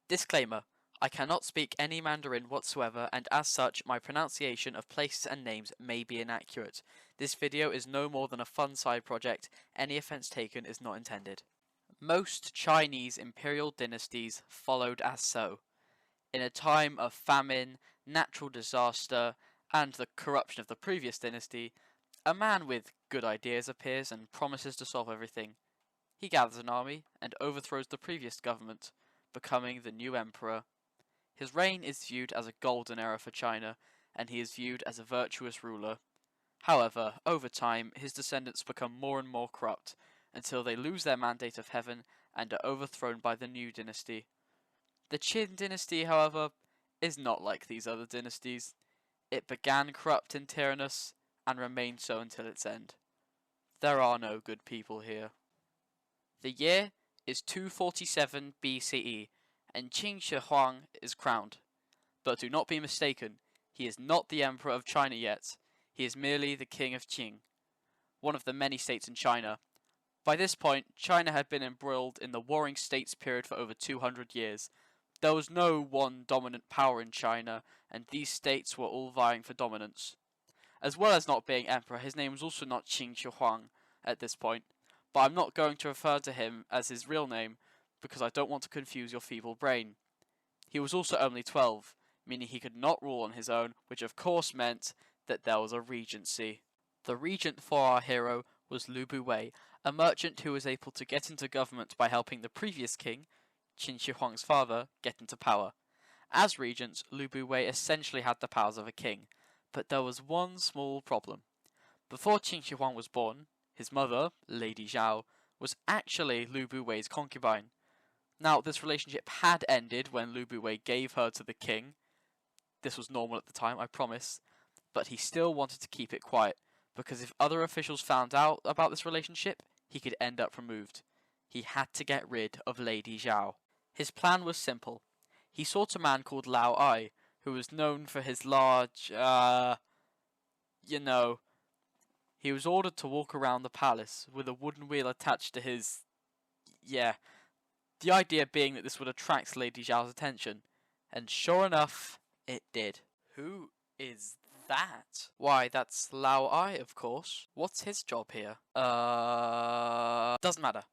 Disclaimer: I cannot speak any Mandarin whatsoever, and as such, my pronunciation of places and names may be inaccurate. This video is no more than a fun side project. Any offense taken is not intended. Most Chinese imperial dynasties followed as so. In a time of famine, natural disaster, and the corruption of the previous dynasty, a man with good ideas appears and promises to solve everything. He gathers an army and overthrows the previous government, becoming the new emperor. His reign is viewed as a golden era for China, and he is viewed as a virtuous ruler. However, over time, his descendants become more and more corrupt, until they lose their mandate of heaven and are overthrown by the new dynasty. The Qin Dynasty, however, is not like these other dynasties. It began corrupt and tyrannous, and remained so until its end. There are no good people here. The year is 247 BCE, and Qin Shi Huang is crowned. But do not be mistaken, he is not the emperor of China yet. He is merely the king of Qin, one of the many states in China. By this point, China had been embroiled in the warring states period for over 200 years. There was no one dominant power in China, and these states were all vying for dominance. As well as not being emperor, his name was also not Qin Shi Huang at this point, but I'm not going to refer to him as his real name because I don't want to confuse your feeble brain. He was also only 12, meaning he could not rule on his own, which of course meant that there was a regency. The regent for our hero was Lu Buwei, a merchant who was able to get into government by helping the previous king, Qin Shi Huang's father, get into power. As regent, Lu Buwei essentially had the powers of a king, but there was one small problem. Before Qin Shi Huang was born, his mother, Lady Zhao, was actually Lu Buwei's concubine. Now, this relationship had ended when Lu Buwei gave her to the king. This was normal at the time, I promise, but he still wanted to keep it quiet, because if other officials found out about this relationship, he could end up removed. He had to get rid of Lady Zhao. His plan was simple. He sought a man called Lao Ai, who was known for his large, he was ordered to walk around the palace with a wooden wheel attached to his... The idea being that this would attract Lady Zhao's attention. And sure enough, it did. Who is that? Why, that's Lao Ai, of course. What's his job here? Doesn't matter.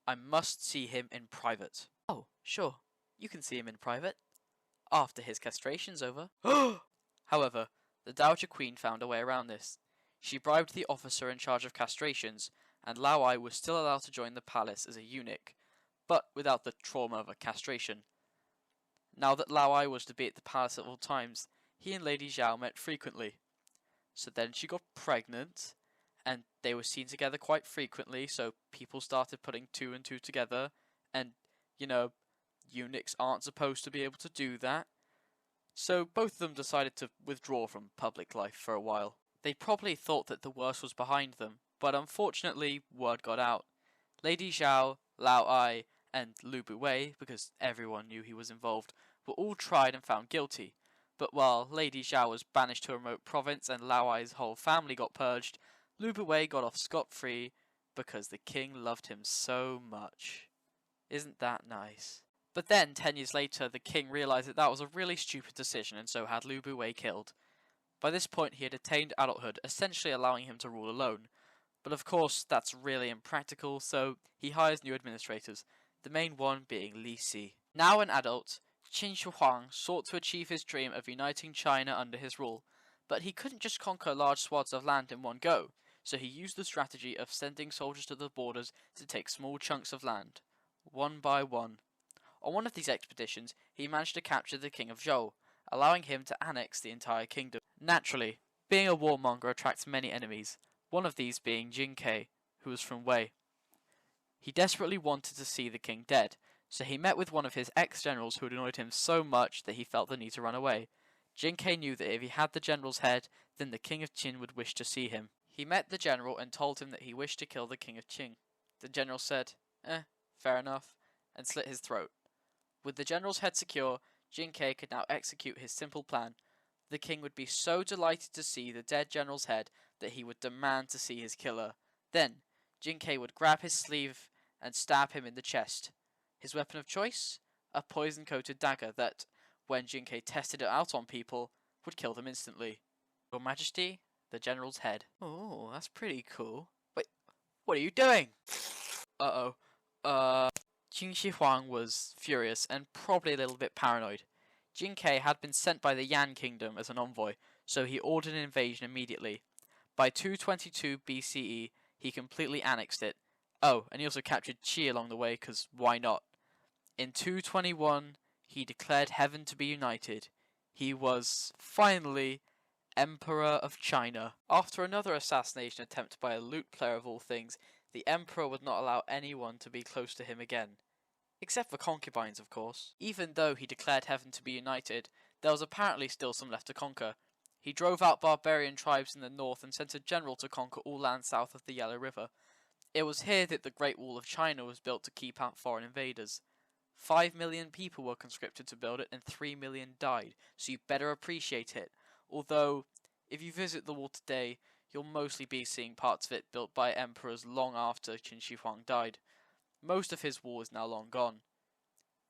I must see him in private. Oh, sure. You can see him in private. After his castration's over. However, the Dowager Queen found a way around this. She bribed the officer in charge of castrations, and Lao Ai was still allowed to join the palace as a eunuch, but without the trauma of a castration. Now that Lao Ai was to be at the palace at all times, he and Lady Zhao met frequently. So then she got pregnant, and they were seen together quite frequently, so people started putting two and two together, and, eunuchs aren't supposed to be able to do that. So both of them decided to withdraw from public life for a while. They probably thought that the worst was behind them, but unfortunately word got out. Lady Zhao, Lao Ai, and Lu Buwei, because everyone knew he was involved, were all tried and found guilty. But while Lady Zhao was banished to a remote province and Lao Ai's whole family got purged, Lu Buwei got off scot-free because the king loved him so much. Isn't that nice? But then, 10 years later, the king realised that was a really stupid decision and so had Lu Buwei killed. By this point he had attained adulthood, essentially allowing him to rule alone. But of course that's really impractical, so he hires new administrators, the main one being Li Si. Now an adult, Qin Shi Huang sought to achieve his dream of uniting China under his rule, but he couldn't just conquer large swaths of land in one go, so he used the strategy of sending soldiers to the borders to take small chunks of land, one by one. On one of these expeditions, he managed to capture the king of Zhou, allowing him to annex the entire kingdom. Naturally, being a warmonger attracts many enemies, one of these being Jin Kai, who was from Wei. He desperately wanted to see the king dead, so he met with one of his ex-generals who had annoyed him so much that he felt the need to run away. Jin Kai knew that if he had the general's head, then the king of Qin would wish to see him. He met the general and told him that he wished to kill the king of Qin. The general said, fair enough, and slit his throat. With the general's head secure, Jin Kai could now execute his simple plan. The king would be so delighted to see the dead general's head that he would demand to see his killer. Then, Jin Kai would grab his sleeve and stab him in the chest. His weapon of choice? a poison-coated dagger that, when Jinkei tested it out on people, would kill them instantly. Your Majesty, the General's head. Oh, that's pretty cool. Wait, what are you doing? Uh-oh. Qin Shi Huang was furious and probably a little bit paranoid. Jinkei had been sent by the Yan kingdom as an envoy, so he ordered an invasion immediately. By 222 BCE, he completely annexed it. Oh, and he also captured Qi along the way, because why not? In 221, he declared heaven to be united. He was, finally, Emperor of China. After another assassination attempt by a lute player of all things, the Emperor would not allow anyone to be close to him again. Except for concubines, of course. Even though he declared heaven to be united, there was apparently still some left to conquer. He drove out barbarian tribes in the north and sent a general to conquer all land south of the Yellow River. It was here that the Great Wall of China was built to keep out foreign invaders. 5 million people were conscripted to build it and 3 million died, so you better appreciate it. Although, if you visit the wall today, you'll mostly be seeing parts of it built by emperors long after Qin Shi Huang died. Most of his wall is now long gone.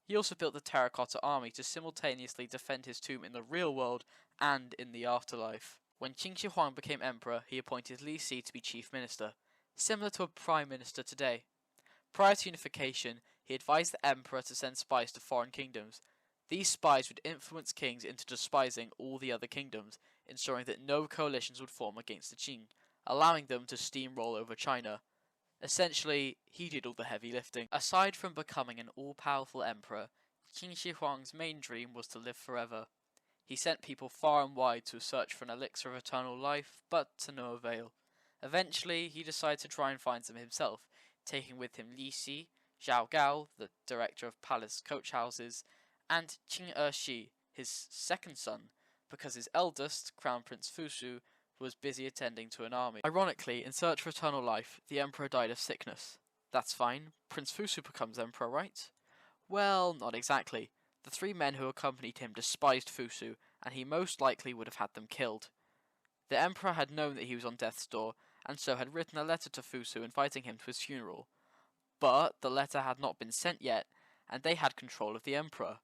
He also built the Terracotta Army to simultaneously defend his tomb in the real world and in the afterlife. When Qin Shi Huang became emperor, he appointed Li Si to be chief minister, similar to a prime minister today. Prior to unification, he advised the emperor to send spies to foreign kingdoms. These spies would influence kings into despising all the other kingdoms, ensuring that no coalitions would form against the Qin, allowing them to steamroll over China. Essentially, he did all the heavy lifting. Aside from becoming an all-powerful emperor, Qin Shi Huang's main dream was to live forever. He sent people far and wide to search for an elixir of eternal life, but to no avail. Eventually, he decided to try and find some himself, taking with him Li Si, Zhao Gao, the director of palace coach houses, and Qin Shi, his second son, because his eldest, Crown Prince Fusu, was busy attending to an army. Ironically, in search for eternal life, the emperor died of sickness. That's fine. Prince Fusu becomes emperor, right? Well, not exactly. The 3 men who accompanied him despised Fusu, and he most likely would have had them killed. The emperor had known that he was on death's door, and so had written a letter to Fusu inviting him to his funeral. But the letter had not been sent yet, and they had control of the emperor.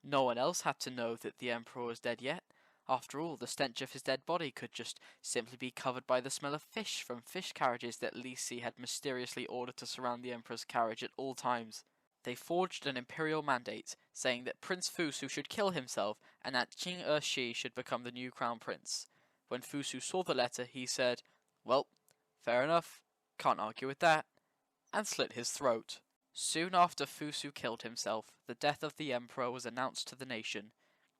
No one else had to know that the emperor was dead yet. After all, the stench of his dead body could just simply be covered by the smell of fish from fish carriages that Li Si had mysteriously ordered to surround the emperor's carriage at all times. They forged an imperial mandate, saying that Prince Fusu should kill himself and that Qin Shi should become the new crown prince. When Fusu saw the letter, he said, "Well, fair enough, can't argue with that," and slit his throat. Soon after Fusu killed himself, the death of the emperor was announced to the nation.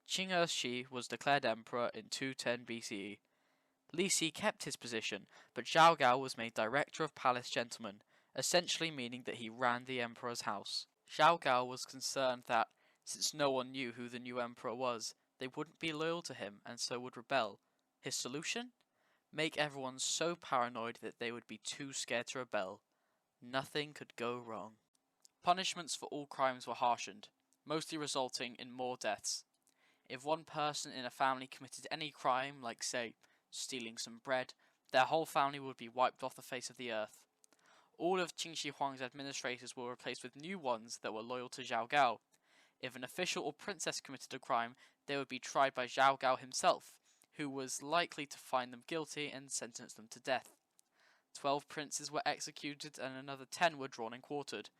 Qin Shi was declared emperor in 210 BCE. Li Si kept his position, but Zhao Gao was made director of palace gentlemen, essentially meaning that he ran the emperor's house. Zhao Gao was concerned that, since no one knew who the new emperor was, they wouldn't be loyal to him and so would rebel. His solution? Make everyone so paranoid that they would be too scared to rebel. Nothing could go wrong. Punishments for all crimes were harshened, mostly resulting in more deaths. If one person in a family committed any crime, like say, stealing some bread, their whole family would be wiped off the face of the earth. All of Qin Shi Huang's administrators were replaced with new ones that were loyal to Zhao Gao. If an official or princess committed a crime, they would be tried by Zhao Gao himself, who was likely to find them guilty and sentence them to death. 12 princes were executed and another 10 were drawn and quartered,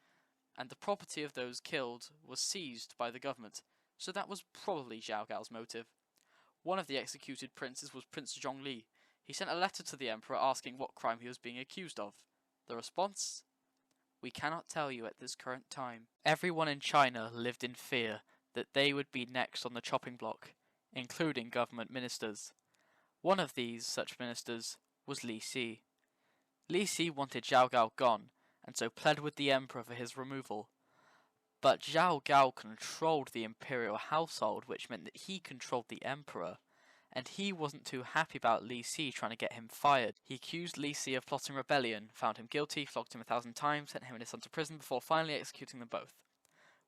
and the property of those killed was seized by the government, so that was probably Zhao Gao's motive. One of the executed princes was Prince Zhongli. He sent a letter to the emperor asking what crime he was being accused of. The response? "We cannot tell you at this current time." Everyone in China lived in fear that they would be next on the chopping block, including government ministers. One of these such ministers was Li Si. Li Si wanted Zhao Gao gone, and so pled with the emperor for his removal. But Zhao Gao controlled the imperial household, which meant that he controlled the emperor, and he wasn't too happy about Li Si trying to get him fired. He accused Li Si of plotting rebellion, found him guilty, flogged him 1,000 times, sent him and his son to prison before finally executing them both.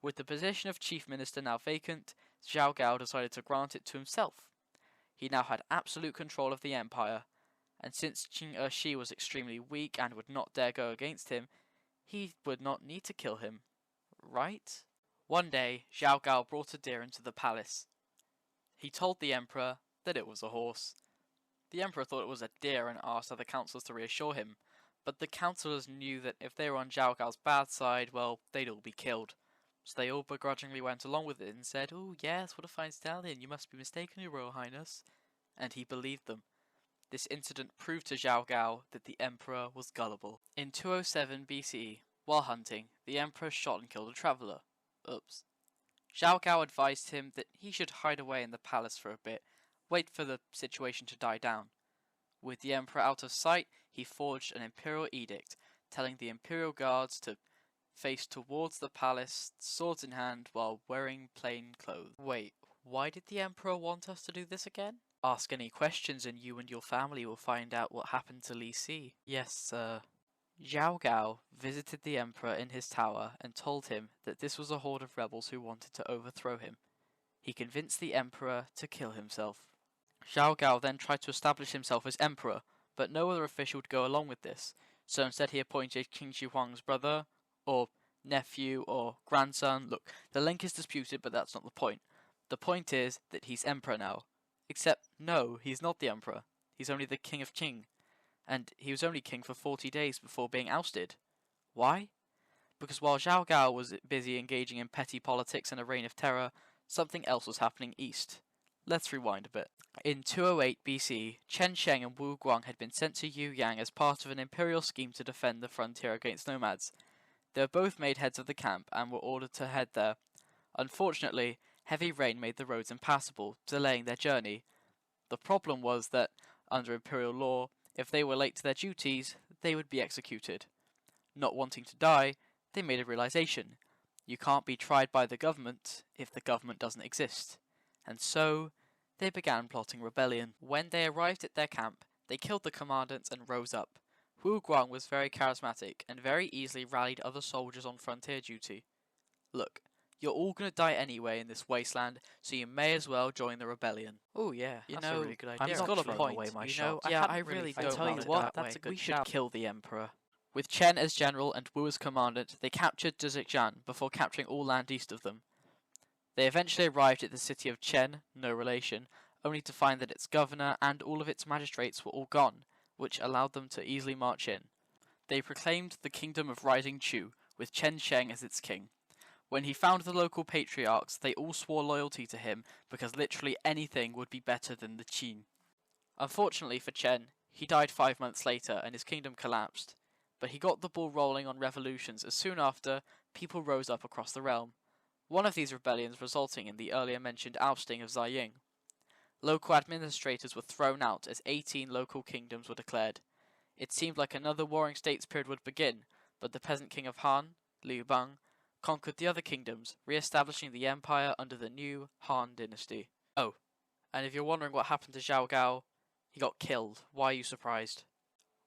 With the position of chief minister now vacant, Zhao Gao decided to grant it to himself. He now had absolute control of the empire, and since Qin Shi was extremely weak and would not dare go against him, he would not need to kill him. Right? One day, Zhao Gao brought a deer into the palace. He told the emperor that it was a horse. The emperor thought it was a deer and asked other councillors to reassure him, but the councillors knew that if they were on Zhao Gao's bad side, well, they'd all be killed. So they all begrudgingly went along with it and said, "Oh yes, what a fine stallion, you must be mistaken, your royal highness." And he believed them. This incident proved to Zhao Gao that the emperor was gullible. In 207 BCE, while hunting, the emperor shot and killed a traveller. Oops. Zhao Gao advised him that he should hide away in the palace for a bit, wait for the situation to die down. With the emperor out of sight, he forged an imperial edict, telling the imperial guards to face towards the palace, swords in hand, while wearing plain clothes. Wait, why did the emperor want us to do this again? Ask any questions and you and your family will find out what happened to Li Si. Yes, sir. Zhao Gao visited the emperor in his tower and told him that this was a horde of rebels who wanted to overthrow him. He convinced the emperor to kill himself. Zhao Gao then tried to establish himself as emperor, but no other official would go along with this, so instead he appointed King Shi Huang's brother, or nephew, or grandson. Look, the link is disputed, but that's not the point. The point is that he's emperor now. Except, no, he's not the emperor. He's only the king of Qing. And he was only king for 40 days before being ousted. Why? Because while Zhao Gao was busy engaging in petty politics and a reign of terror, something else was happening east. Let's rewind a bit. In 208 BC, Chen Sheng and Wu Guang had been sent to Yueyang as part of an imperial scheme to defend the frontier against nomads. They were both made heads of the camp and were ordered to head there. Unfortunately, heavy rain made the roads impassable, delaying their journey. The problem was that, under imperial law, if they were late to their duties, they would be executed. Not wanting to die, they made a realization. You can't be tried by the government if the government doesn't exist. And so, they began plotting rebellion. When they arrived at their camp, they killed the commandants and rose up. Wu Guang was very charismatic and very easily rallied other soldiers on frontier duty. Look, you're all gonna die anyway in this wasteland, so you may as well join the rebellion. Oh yeah, That's a really good idea. He's I'm got not a throwing point. away my You know, shot. yeah, I I hadn't really really don't thought tell about you it what, that way. we should shout. kill the emperor. With Chen as general and Wu as commandant, they captured Zhejiang before capturing all land east of them. They eventually arrived at the city of Qian, no relation, only to find that its governor and all of its magistrates were all gone, which allowed them to easily march in. They proclaimed the kingdom of Rising Chu, with Chen Sheng as its king. When he found the local patriarchs, they all swore loyalty to him because literally anything would be better than the Qin. Unfortunately for Chen, he died 5 months later and his kingdom collapsed. But he got the ball rolling on revolutions as soon after people rose up across the realm. One of these rebellions resulting in the earlier mentioned ousting of Zaiying. Local administrators were thrown out as 18 local kingdoms were declared. It seemed like another warring states period would begin, but the peasant king of Han, Liu Bang, conquered the other kingdoms, re-establishing the empire under the new Han Dynasty. Oh, and if you're wondering what happened to Zhao Gao, he got killed. Why are you surprised?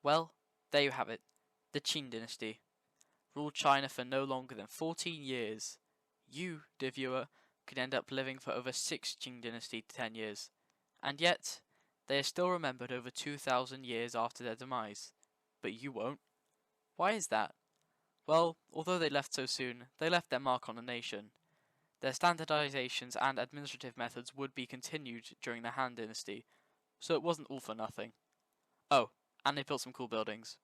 Well, there you have it. The Qin Dynasty ruled China for no longer than 14 years. You, dear viewer, could end up living for over 6 Qing Dynasty 10 years. And yet, they are still remembered over 2,000 years after their demise. But you won't. Why is that? Well, although they left so soon, they left their mark on the nation. Their standardizations and administrative methods would be continued during the Han Dynasty, so it wasn't all for nothing. Oh, and they built some cool buildings.